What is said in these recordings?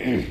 You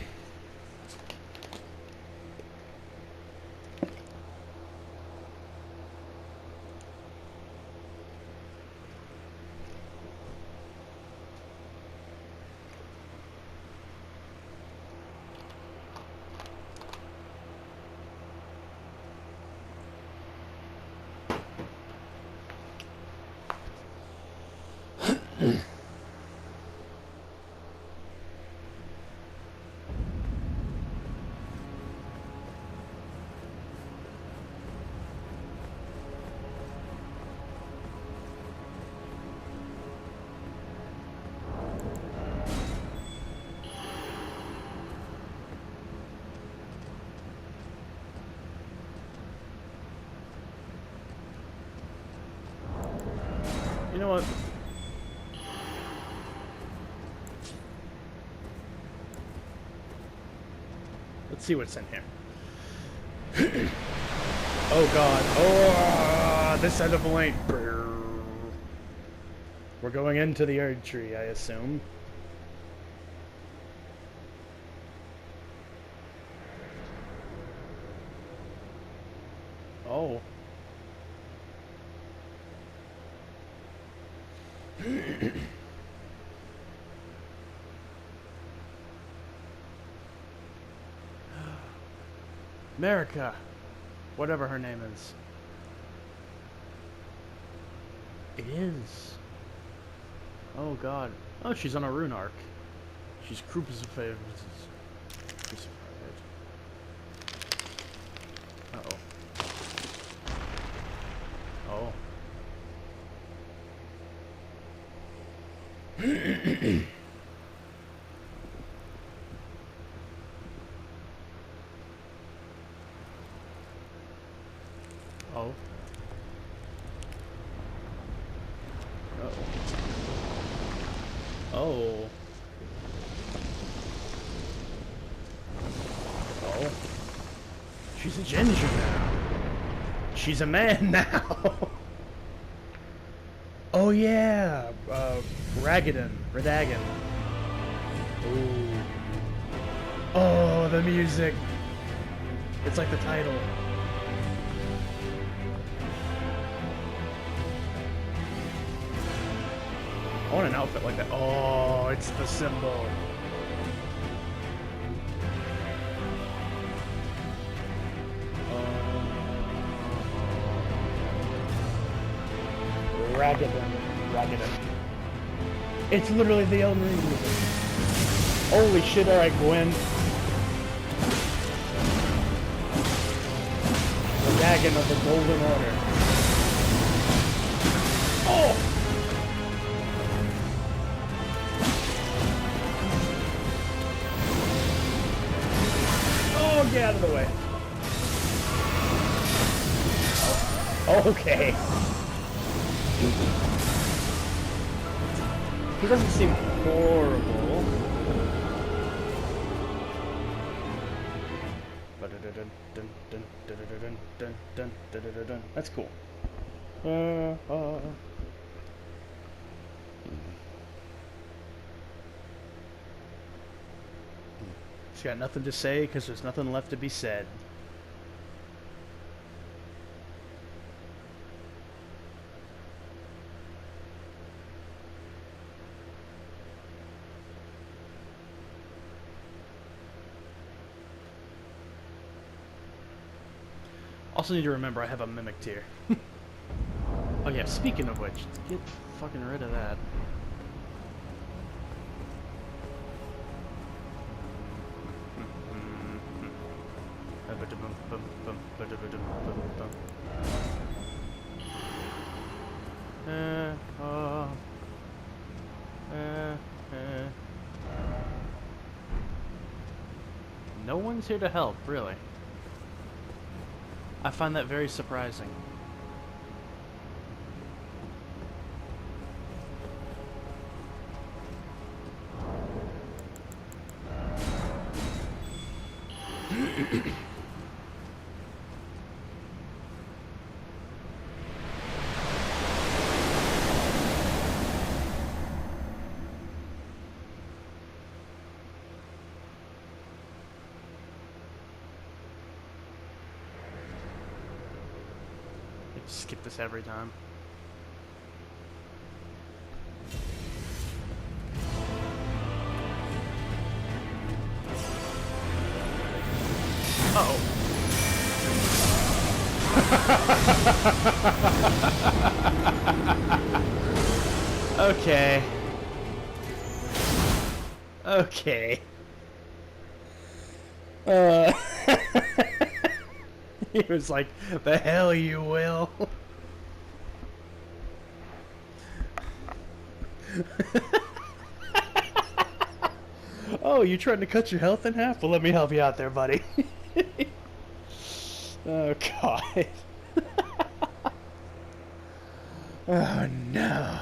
know what? Let's see what's in here. Oh god. Oh, this edible ain't. We're going into the Erd tree, I assume. Oh. America. Whatever her name is. It is. Oh god. Oh, she's on a rune arc. She's crucified. Uh-oh. Oh. Oh. Oh. Oh. She's a ginger now. She's a man now. Oh yeah. Radagon. Ooh. Oh, the music. It's like the title. I want an outfit like that. Oh, it's the symbol. Radagon. It's literally the Elden Ring music. Holy shit, alright, Gwen. The Radagon of the Golden Order. Oh! Oh, get out of the way. Oh, okay. He doesn't seem horrible. That's cool. She's got nothing to say because there's nothing left to be said. Also need to remember I have a mimic tier. Oh yeah, speaking of which, get fucking rid of that. No one's here to help, really. I find that very surprising. Skip this every time. Uh-oh. Okay. Okay. He was like, the hell you will. Oh, you trying to cut your health in half? Well, let me help you out there, buddy. Oh, God. Oh, no.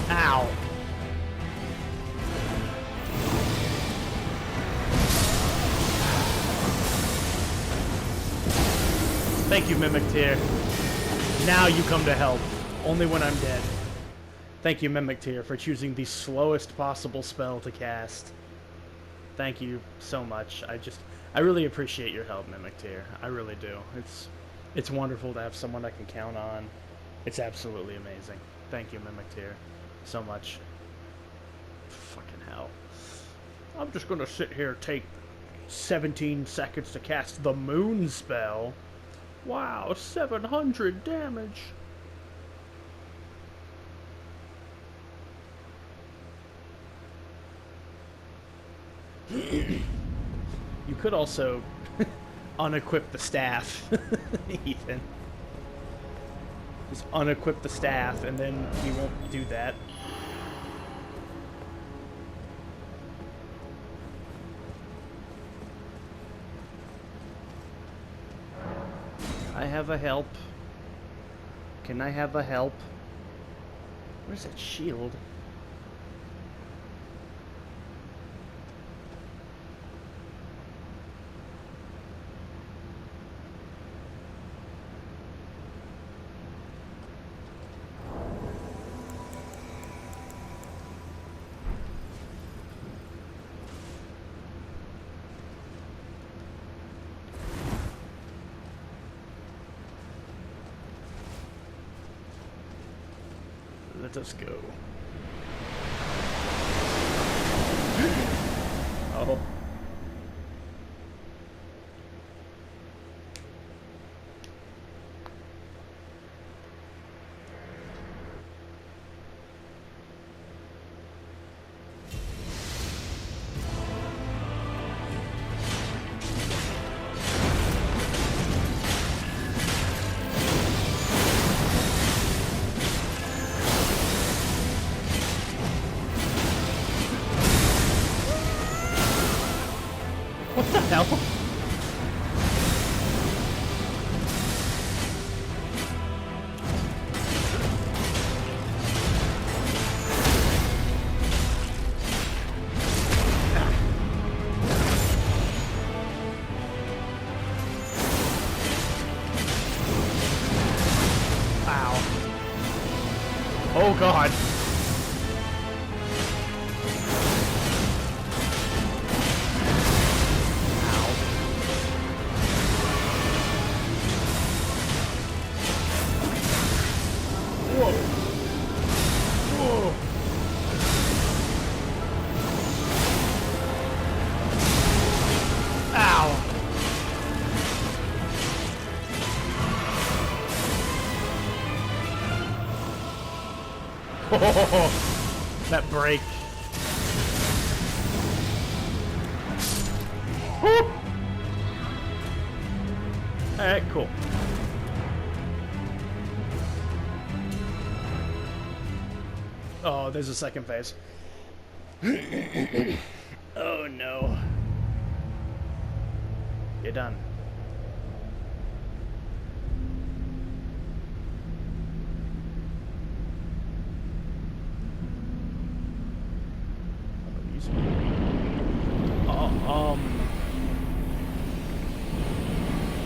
Ow. Thank you, Mimic Tier. Now you come to help. Only when I'm dead. Thank you, Mimic Tier, for choosing the slowest possible spell to cast. Thank you so much. I really appreciate your help, Mimic Tier. I really do. It's wonderful to have someone I can count on. It's absolutely amazing. Thank you, Mimic Tier, so much. Fucking hell. I'm just gonna sit here, take 17 seconds to cast the moon spell. Wow, 700 damage. You could also unequip the staff, Ethan. Just unequip the staff, and then he won't do that. I have a help. Can I have a help? Where's that shield? Let us go. Oh. What the hell? Ow. Oh God. That break. Alright, cool. Oh, there's a second phase. Oh no. You're done.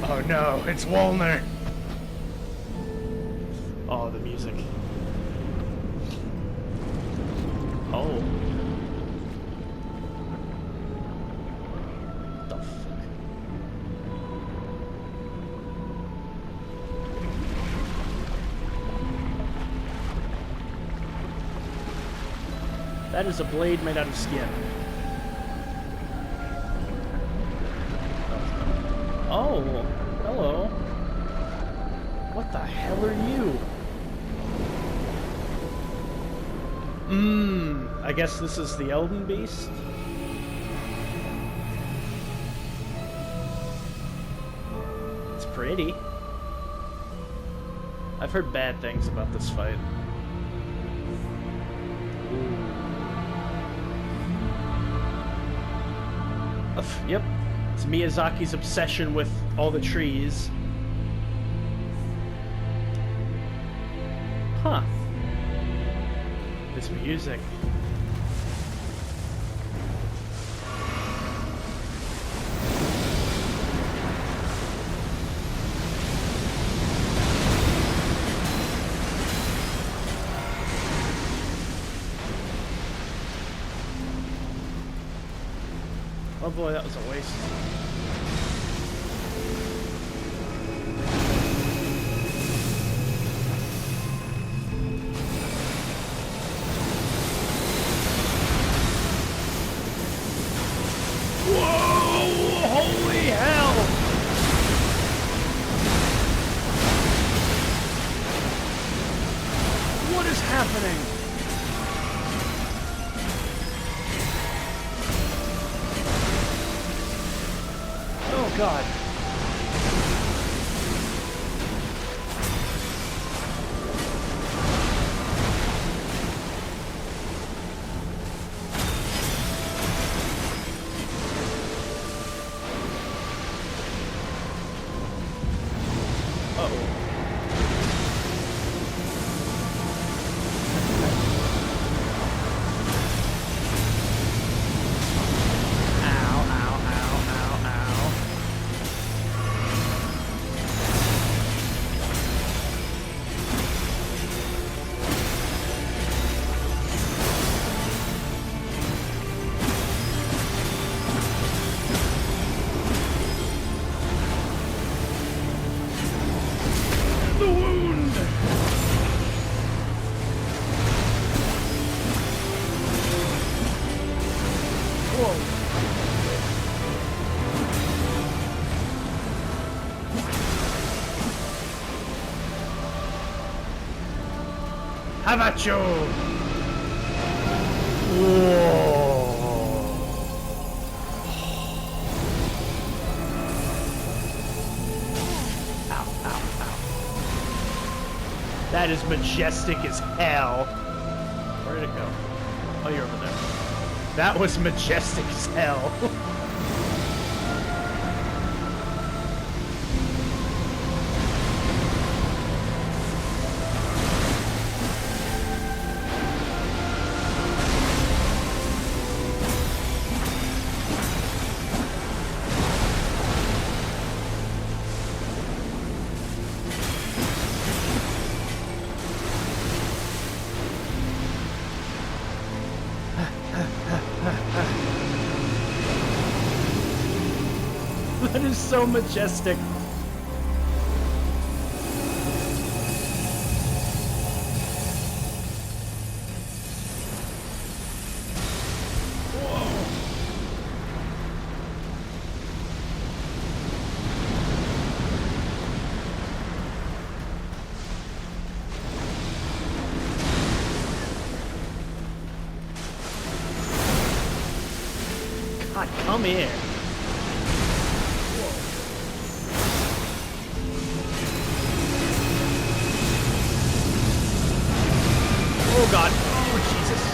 Oh no, it's Walner. Oh, the music. Oh. What the fuck? That is a blade made out of skin. Oh, hello. What the hell are you? I guess this is the Elden beast? It's pretty. I've heard bad things about this fight. Yep. It's Miyazaki's obsession with all the trees. Huh. This music. Oh boy, that was a waste. Whoa! Holy hell! What is happening? Oh god. Uh-oh. The wound! Whoa. How about you? Whoa. That is majestic as hell. Where did it go? Oh, you're over there. That was majestic as hell. That is so majestic. Come here. Oh god. Oh Jesus.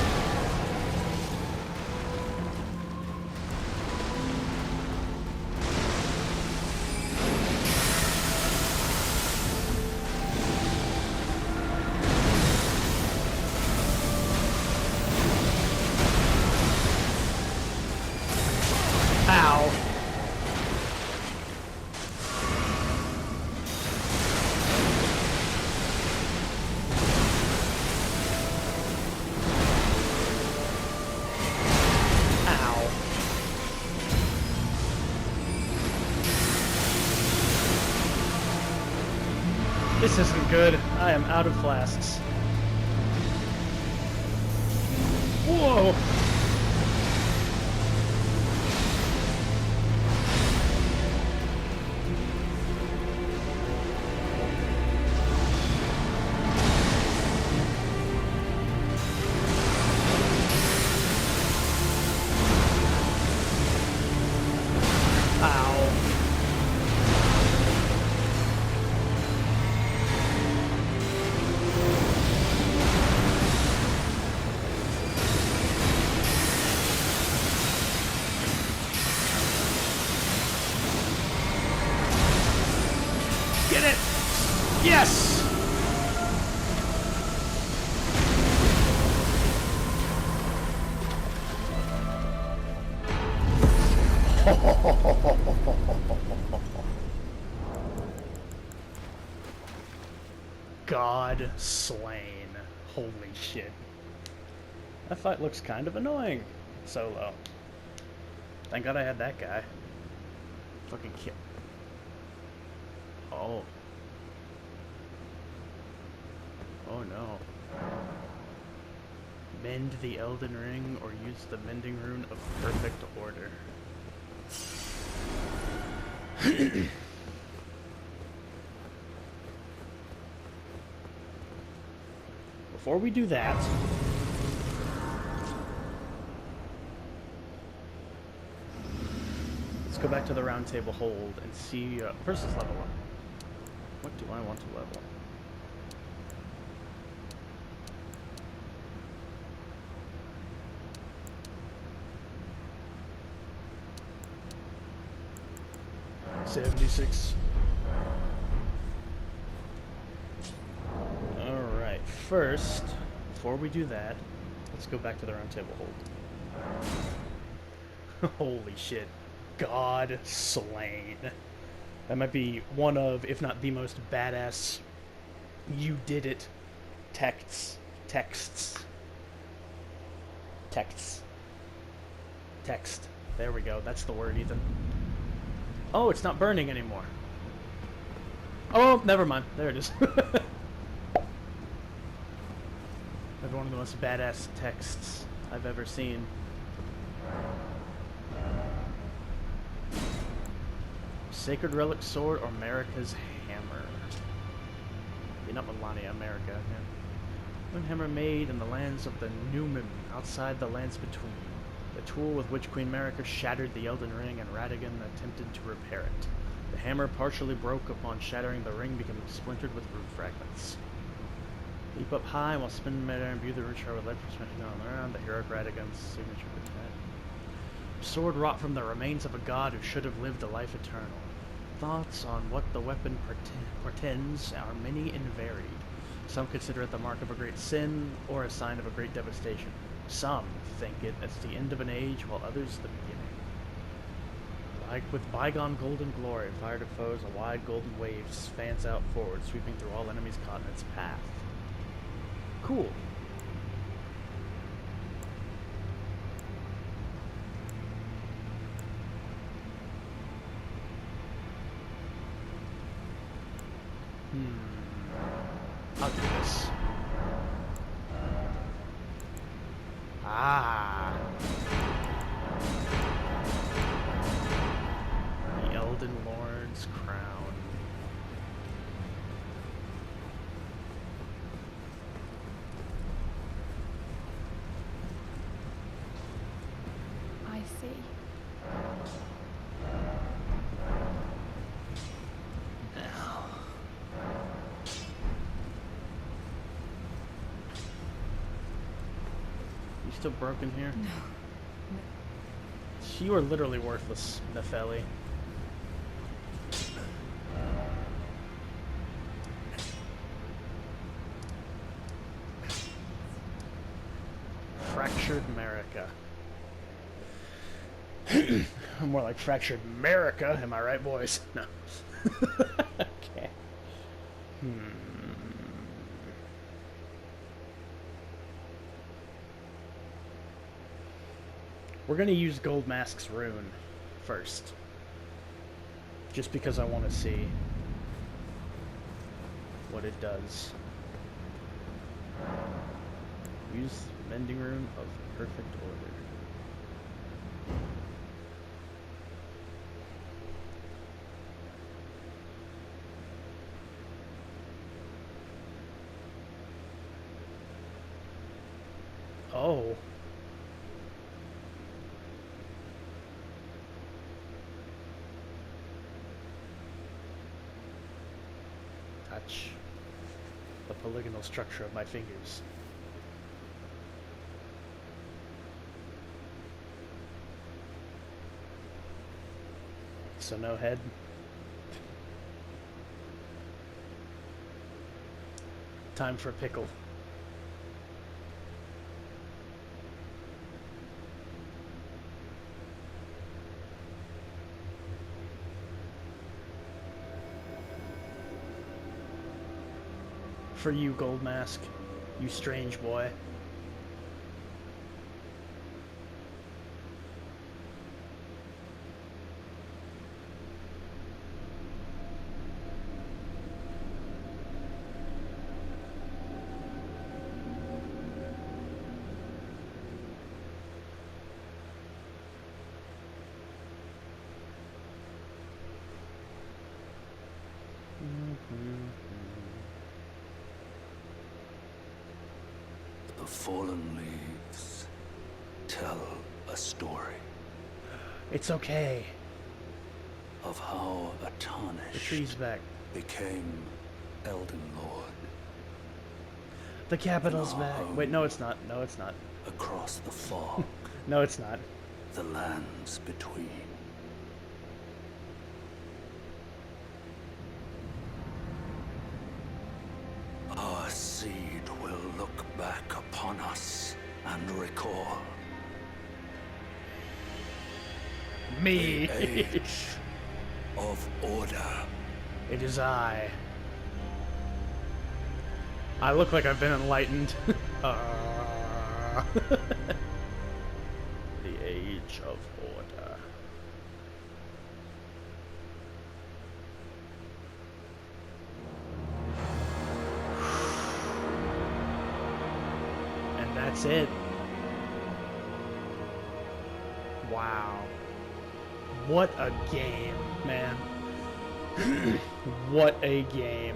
Ow. This isn't good. I am out of flasks. Whoa! Get it! Yes! God slain. Holy shit. That fight looks kind of annoying. Solo. Thank God I had that guy. Fucking kill. Oh. Oh no. Mend the Elden Ring or use the mending rune of perfect order. Before we do that, let's go back to the round table hold and see. First, let's level up. What do I want to level? $76. Alright, first, before we do that, let's go back to the round table hold. Holy shit. God slain. That might be one of, if not the most badass you did it texts. Text. There we go. That's the word, Ethan. Oh, it's not burning anymore. Oh, never mind. There it is. That's one of the most badass texts I've ever seen. Sacred Relic Sword or America's Hammer? You're not Melania, America. Yeah. One hammer made in the lands of the Newman, outside the lands between. The tool with which Queen Marika shattered the Elden Ring and Radagon attempted to repair it. The hammer partially broke upon shattering the ring, becoming splintered with rune fragments. Leap up high while spinning midair and imbue the rune shard with light transmission on around the heroic Radagon's signature attack. Sword wrought from the remains of a god who should have lived a life eternal. Thoughts on what the weapon portends are many and varied. Some consider it the mark of a great sin or a sign of a great devastation. Some think it as the end of an age, while others the beginning. Like with bygone golden glory, fired at foes, a wide golden wave fans out forward, sweeping through all enemies caught in its path. Cool. I'll do this. Ah. The Elden Lord's crown. I see. still broken here? No. You are literally worthless, Nefeli. Fractured America. More like Fractured America, am I right, boys? No. Okay. We're gonna use Gold Mask's rune first. Just because I want to see what it does. Use Mending Rune of Perfect Order. Oh. Touch the polygonal structure of my fingers. So no head. Time for a pickle. For you, Gold Mask, you strange boy. The fallen leaves tell a story. It's okay. Of how a tarnished the tree's back. Became Elden Lord. The capital's back. Wait, no it's not. No it's not. Across the fog. No it's not. The lands between. Our seed will look back upon us and recall. Me. The age of order. It is I. I look like I've been enlightened. The age of order. And that's it. Wow. What a game, man. What a game.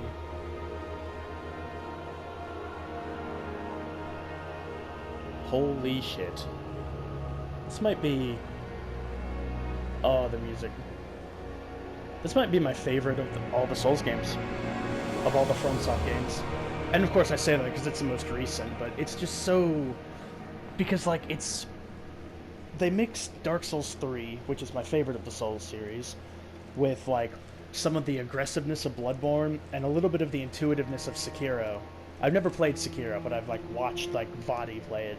Holy shit. This might be... Oh, the music. This might be my favorite of all the Souls games. Of all the FromSoft games. And of course I say that because it's the most recent, but it's just so... Because, like, it's... They mixed Dark Souls 3, which is my favorite of the Souls series, with, like, some of the aggressiveness of Bloodborne and a little bit of the intuitiveness of Sekiro. I've never played Sekiro, but I've, like, watched, like, Vadi play it.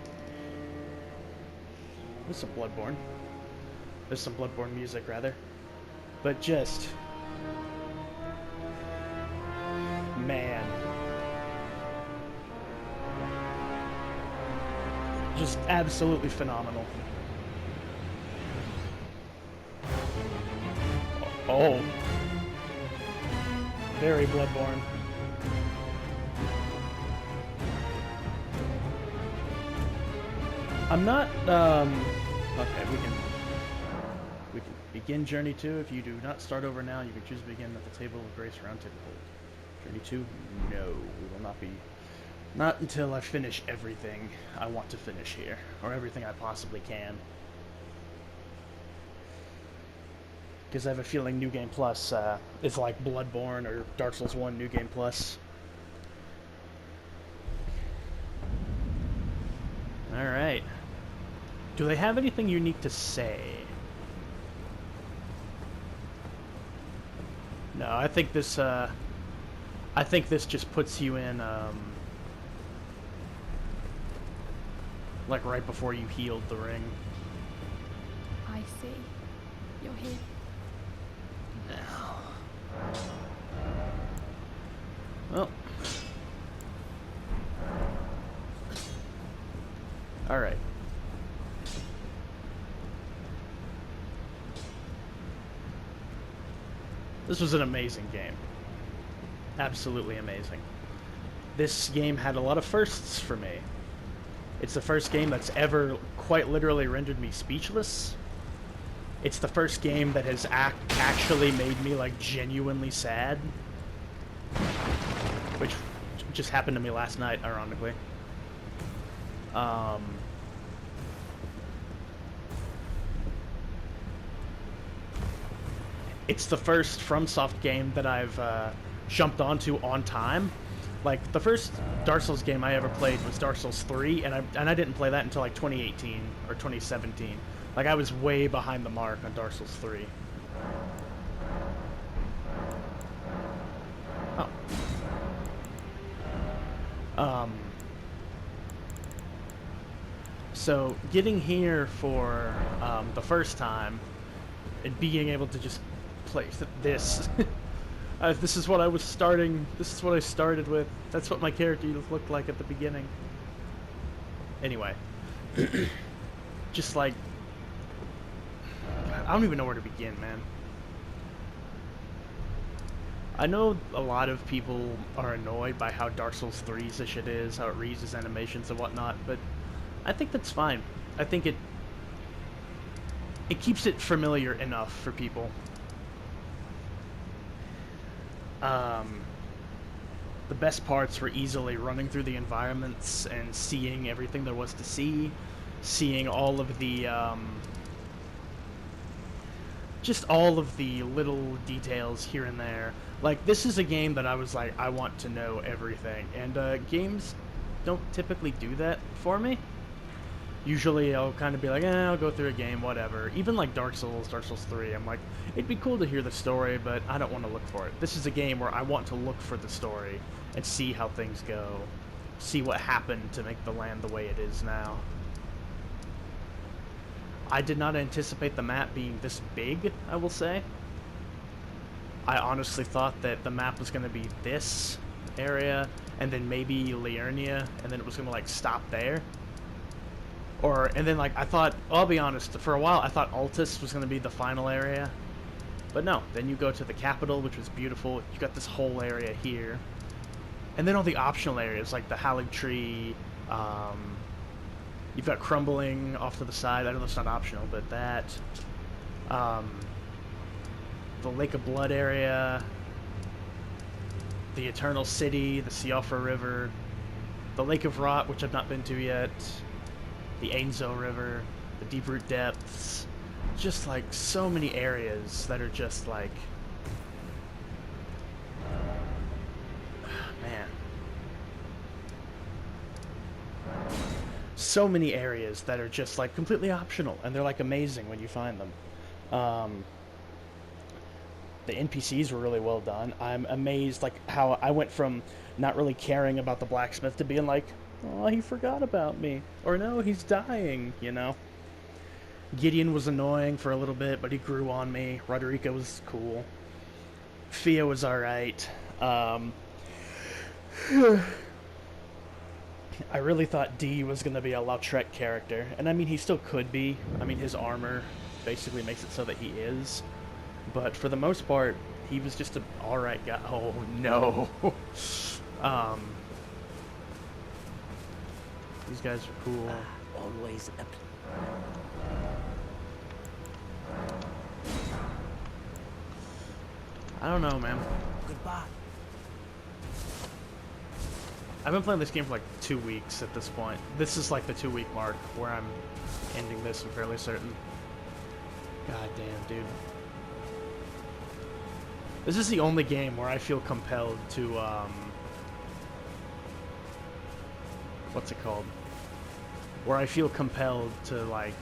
There's some Bloodborne. There's some Bloodborne music, rather. But just... Man. Just absolutely phenomenal. Oh. Very Bloodborne. I'm not, okay, we can begin Journey 2. If you do not start over now, you can choose to begin at the Table of Grace Round Table Hold. Journey 2? No, we will not be, not until I finish everything I want to finish here, or everything I possibly can. Because I have a feeling New Game Plus is like Bloodborne or Dark Souls 1 New Game Plus. Alright. Do they have anything unique to say? No, I think this just puts you in, like right before you healed the ring. I see. You're here. Now, Well. Alright. This was an amazing game. Absolutely amazing. This game had a lot of firsts for me. It's the first game that's ever quite literally rendered me speechless. It's the first game that has actually made me, like, genuinely sad. Which just happened to me last night, ironically. It's the first FromSoft game that I've jumped onto on time. Like, the first Dark Souls game I ever played was Dark Souls 3, and I didn't play that until like 2018 or 2017. Like, I was way behind the mark on Dark Souls 3. Oh. So, getting here for the first time, and being able to just play this. This is what I was starting. This is what I started with. That's what my character looked like at the beginning. Anyway, just like, I don't even know where to begin, man. I know a lot of people are annoyed by how Dark Souls 3's this shit is, how it reads its animations and whatnot, but I think that's fine. I think it keeps it familiar enough for people. The best parts were easily running through the environments and seeing everything there was to see, seeing all of the, just all of the little details here and there. Like, this is a game that I was like, I want to know everything, and games don't typically do that for me. Usually I'll kind of be like, I'll go through a game, whatever. Even like Dark Souls 3, I'm like, it'd be cool to hear the story, but I don't want to look for it. This is a game where I want to look for the story and see how things go. See what happened to make the land the way it is now. I did not anticipate the map being this big, I will say. I honestly thought that the map was going to be this area, and then maybe Liurnia, and then it was going to like stop there. And then, like, I thought, I'll be honest, for a while I thought Altus was going to be the final area. But no, then you go to the capital, which was beautiful. You got this whole area here. And then all the optional areas, like the Hallig Tree, you've got Crumbling off to the side. I know that's not optional, but that. The Lake of Blood area. The Eternal City, the Siofra River. The Lake of Rot, which I've not been to yet. The Ainzo River, the Deep Root Depths, just like so many areas that are just like, man, so many areas that are just like completely optional, and they're like amazing when you find them. The NPCs were really well done. I'm amazed like how I went from not really caring about the blacksmith to being like, oh, he forgot about me. Or no, he's dying, you know? Gideon was annoying for a little bit, but he grew on me. Roderica was cool. Fia was alright. I really thought D was going to be a Lautrec character. And I mean, he still could be. I mean, his armor basically makes it so that he is. But for the most part, he was just an alright guy. Oh, no. These guys are cool. always a I don't know, man. goodbye. I've been playing this game for like 2 weeks at this point. This is like the 2-week mark where I'm ending this, I'm fairly certain. God damn, dude. This is the only game where I feel compelled to, what's it called? where I feel compelled to, like,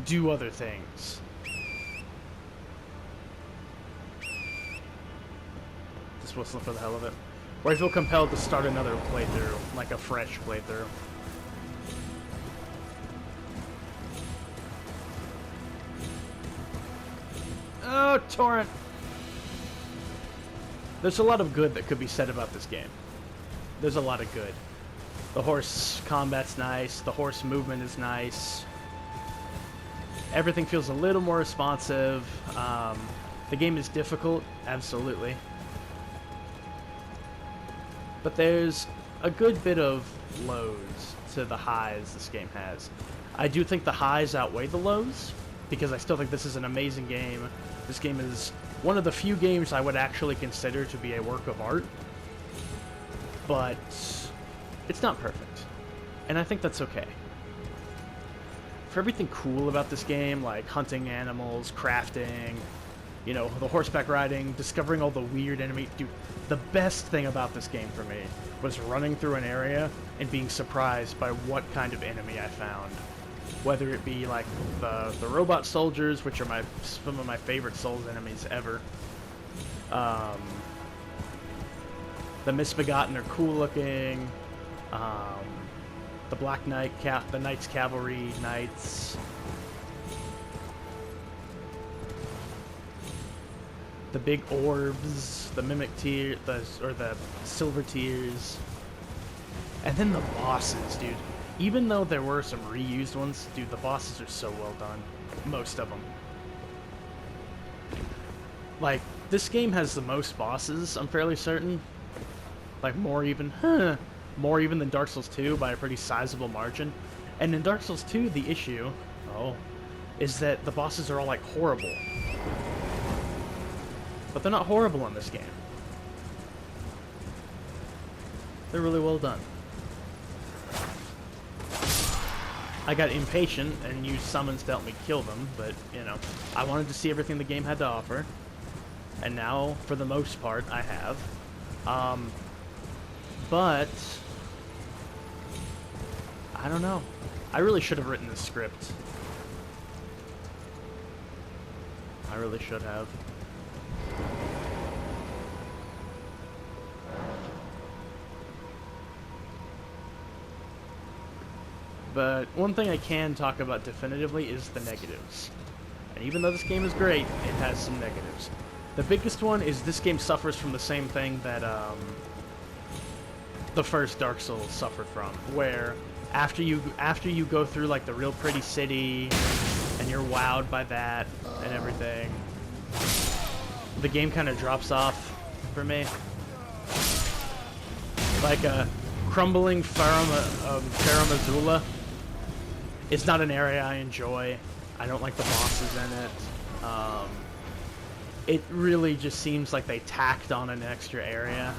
do other things. Just whistle for the hell of it. Where I feel compelled to start another playthrough, like a fresh playthrough. Oh, torrent! There's a lot of good that could be said about this game. There's a lot of good. The horse combat's nice, the horse movement is nice. Everything feels a little more responsive. The game is difficult, absolutely. But there's a good bit of lows to the highs this game has. I do think the highs outweigh the lows, because I still think this is an amazing game. This game is one of the few games I would actually consider to be a work of art. But it's not perfect. And I think that's okay. For everything cool about this game, like hunting animals, crafting, you know, the horseback riding, discovering all the weird enemy... Dude, the best thing about this game for me was running through an area and being surprised by what kind of enemy I found. Whether it be, like, the robot soldiers, which are some of my favorite Souls enemies ever. The Misbegotten are cool looking. The Black Knight, the Knights Cavalry Knights. The big orbs, the mimic tier, or the silver tiers. And then the bosses, dude. Even though there were some reused ones, dude, the bosses are so well done. Most of them. Like, this game has the most bosses, I'm fairly certain. Like, more even than Dark Souls 2 by a pretty sizable margin. And in Dark Souls 2, the issue, is that the bosses are all, like, horrible. But they're not horrible in this game. They're really well done. I got impatient and used summons to help me kill them, but, you know, I wanted to see everything the game had to offer. And now, for the most part, I have. But I don't know. I really should have written this script. I really should have. But one thing I can talk about definitively is the negatives. And even though this game is great, it has some negatives. The biggest one is this game suffers from the same thing that the first Dark Souls suffered from, where after you go through like the real pretty city and you're wowed by that and everything, the game kind of drops off for me. Like a crumbling Farum Azula. It's not an area I enjoy. I don't like the bosses in it. It really just seems like they tacked on an extra area.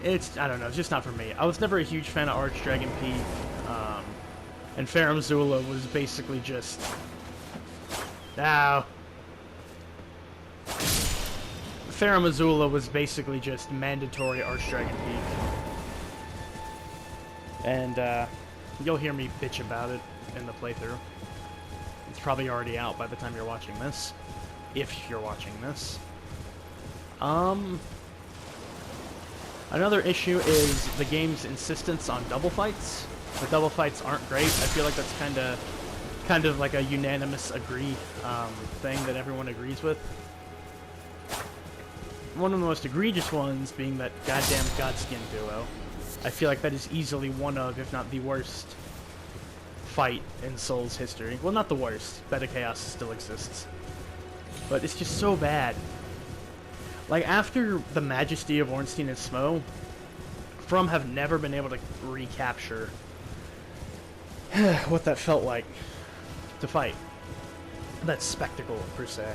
I don't know, it's just not for me. I was never a huge fan of Archdragon Peak, and Farum Azula was basically just... Farum Azula was basically just mandatory Archdragon Peak. And, you'll hear me bitch about it in the playthrough. It's probably already out by the time you're watching this. If you're watching this. Another issue is the game's insistence on double fights. The double fights aren't great. I feel like that's kind of like a unanimous thing that everyone agrees with. One of the most egregious ones being that goddamn Godskin duo. I feel like that is easily one of, if not the worst, fight in Souls history. Well, not the worst. Beta Chaos still exists. But it's just so bad. Like, after the Majesty of Ornstein and Smough, From have never been able to recapture what that felt like to fight. That spectacle, per se.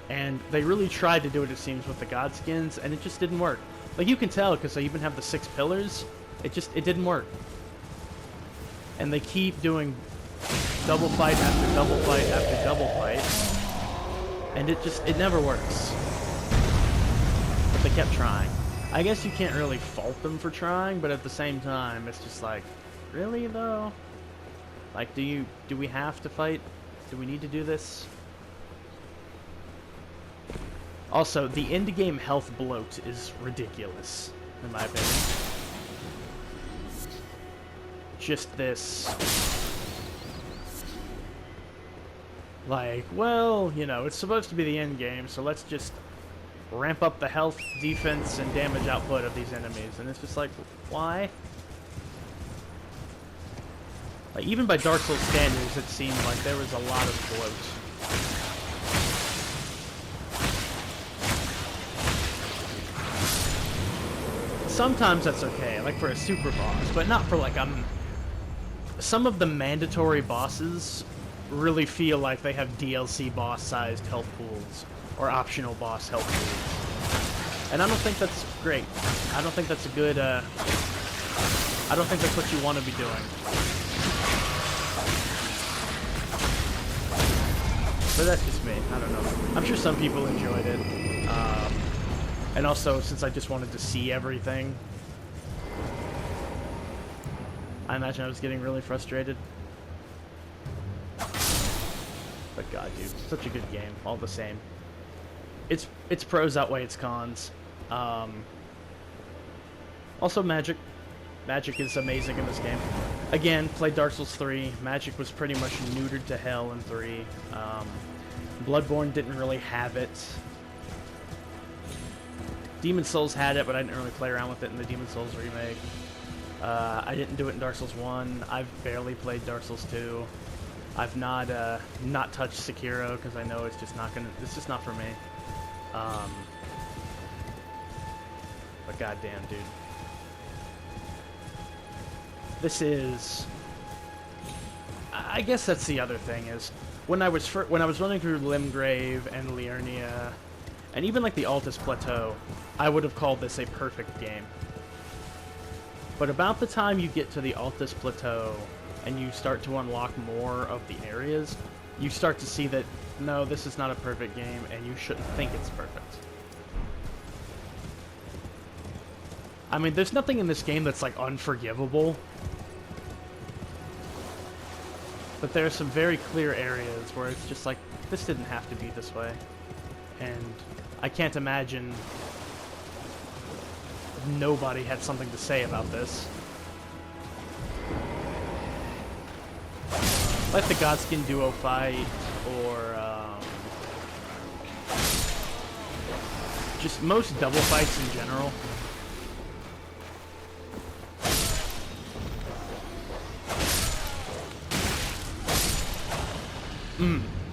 And they really tried to do it, it seems, with the Godskins, and it just didn't work. Like, you can tell, because they even have the 6 pillars. It didn't work. And they keep doing double fight after double fight after double fight. And it never works. they kept trying. I guess you can't really fault them for trying, but at the same time, it's just like, really though? Like, do we have to fight? Do we need to do this? Also, the end game health bloat is ridiculous, in my opinion. Just this, like, well, you know, it's supposed to be the end game, so let's just ramp up the health, defense, and damage output of these enemies. And it's just like, why? Like, even by Dark Souls standards, it seemed like there was a lot of bloat. Sometimes that's okay, like for a super boss, but not for like some of the mandatory bosses really feel like they have DLC boss-sized health pools or optional boss health pools, and I don't think that's great. I don't think that's a good. I don't think that's what you want to be doing. But that's just me. I don't know. I'm sure some people enjoyed it. And also, since I just wanted to see everything, I imagine I was getting really frustrated. But god, dude, such a good game, all the same. Its pros outweigh its cons. Also, magic. Magic is amazing in this game. Again, played Dark Souls 3. Magic was pretty much neutered to hell in 3. Bloodborne didn't really have it. Demon Souls had it, but I didn't really play around with it in the Demon Souls remake. I didn't do it in Dark Souls 1. I've barely played Dark Souls 2. I've not touched Sekiro because I know it's just not for me. But goddamn, dude, this is. I guess that's the other thing is when I was running through Limgrave and Liurnia, and even like the Altus Plateau, I would have called this a perfect game. But about the time you get to the Altus Plateau and you start to unlock more of the areas, you start to see that, no, this is not a perfect game, and you shouldn't think it's perfect. I mean, there's nothing in this game that's, like, unforgivable. But there are some very clear areas where it's just like, this didn't have to be this way. And I can't imagine nobody had something to say about this. Like the Godskin duo fight, or just most double fights in general.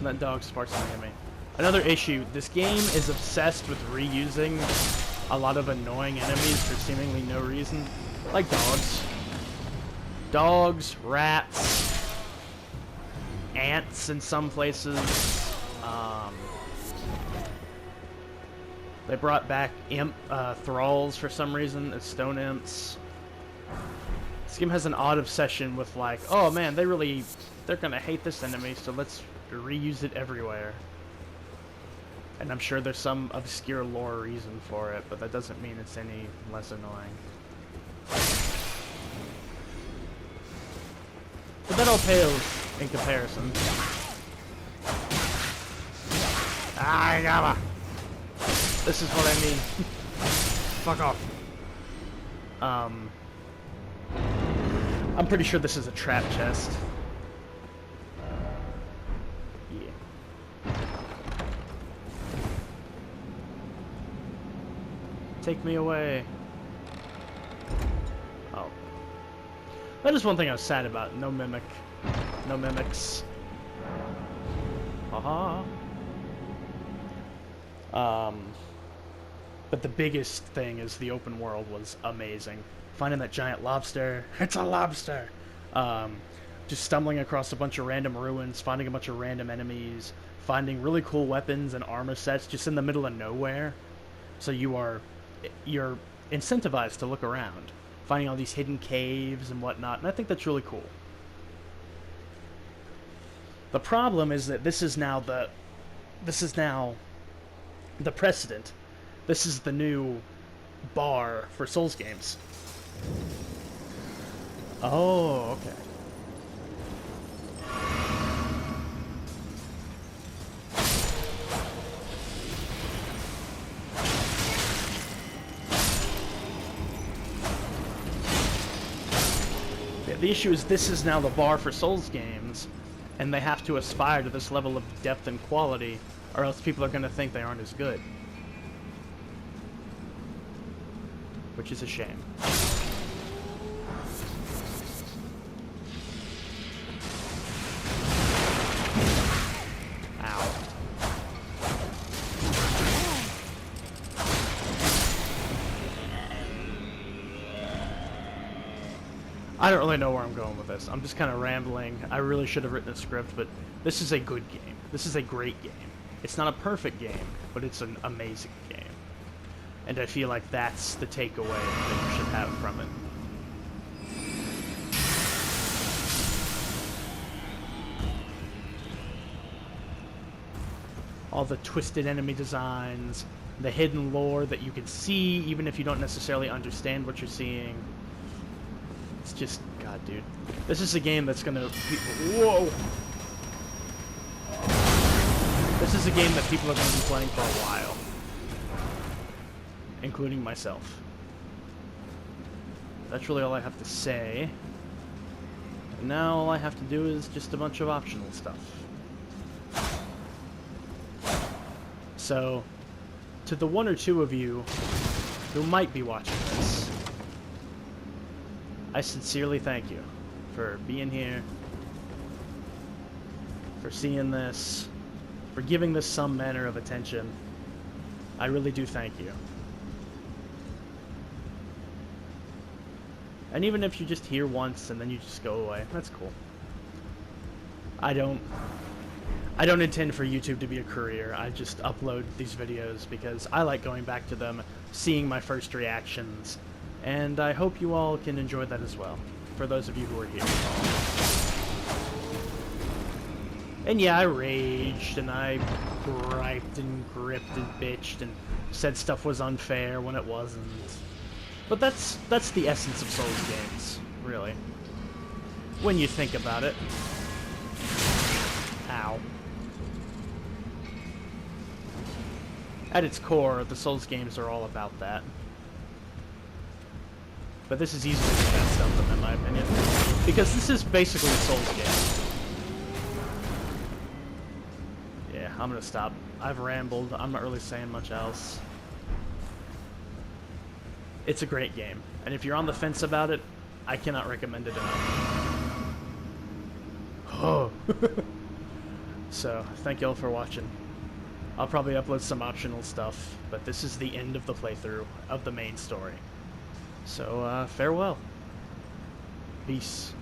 That dog's sparking at me. Another issue, this game is obsessed with reusing a lot of annoying enemies for seemingly no reason. Like dogs. Dogs, rats, ants in some places. They brought back thralls for some reason as stone imps. This game has an odd obsession with like, oh man, they're gonna hate this enemy, so let's reuse it everywhere. And I'm sure there's some obscure lore reason for it, but that doesn't mean it's any less annoying. But that all pales in comparison. Ah, yabba! This is what I mean. Fuck off. I'm pretty sure this is a trap chest. Take me away. Oh. That is one thing I was sad about. No mimic. No mimics. Haha. But the biggest thing is the open world was amazing. Finding that giant lobster. It's a lobster! Just stumbling across a bunch of random ruins, finding a bunch of random enemies, finding really cool weapons and armor sets just in the middle of nowhere. So you're incentivized to look around, finding all these hidden caves and whatnot, and I think that's really cool. The problem is that this is now the precedent This is the new bar for Souls games. Oh, okay. Yeah, the issue is this is now the bar for Souls games, and they have to aspire to this level of depth and quality, or else people are going to think they aren't as good. Which is a shame. Ow. I don't really know where I'm going with this. I'm just kind of rambling. I really should have written a script, but this is a good game. This is a great game. It's not a perfect game, but it's an amazing game. And I feel like that's the takeaway that you should have from it. All the twisted enemy designs, the hidden lore that you can see, even if you don't necessarily understand what you're seeing. It's just, God, dude. This is a game that's gonna be, whoa! This is a game that people are gonna be playing for a while. Including myself. That's really all I have to say. And now all I have to do is just a bunch of optional stuff. So, to the one or two of you who might be watching this, I sincerely thank you for being here, for seeing this, for giving this some manner of attention. I really do thank you. And even if you just hear once and then you just go away, that's cool. I don't intend for YouTube to be a career. I just upload these videos because I like going back to them, seeing my first reactions, and I hope you all can enjoy that as well, for those of you who are here. And yeah, I raged, and I griped and gripped and bitched and said stuff was unfair when it wasn't. But that's the essence of Souls games, really. When you think about it. Ow. At its core, the Souls games are all about that. But this is easily the best of them, in my opinion. Because this is basically a Souls game. Yeah, I'm gonna stop. I've rambled. I'm not really saying much else. It's a great game, and if you're on the fence about it, I cannot recommend it enough. Oh. So, thank y'all for watching. I'll probably upload some optional stuff, but this is the end of the playthrough of the main story. So, farewell. Peace.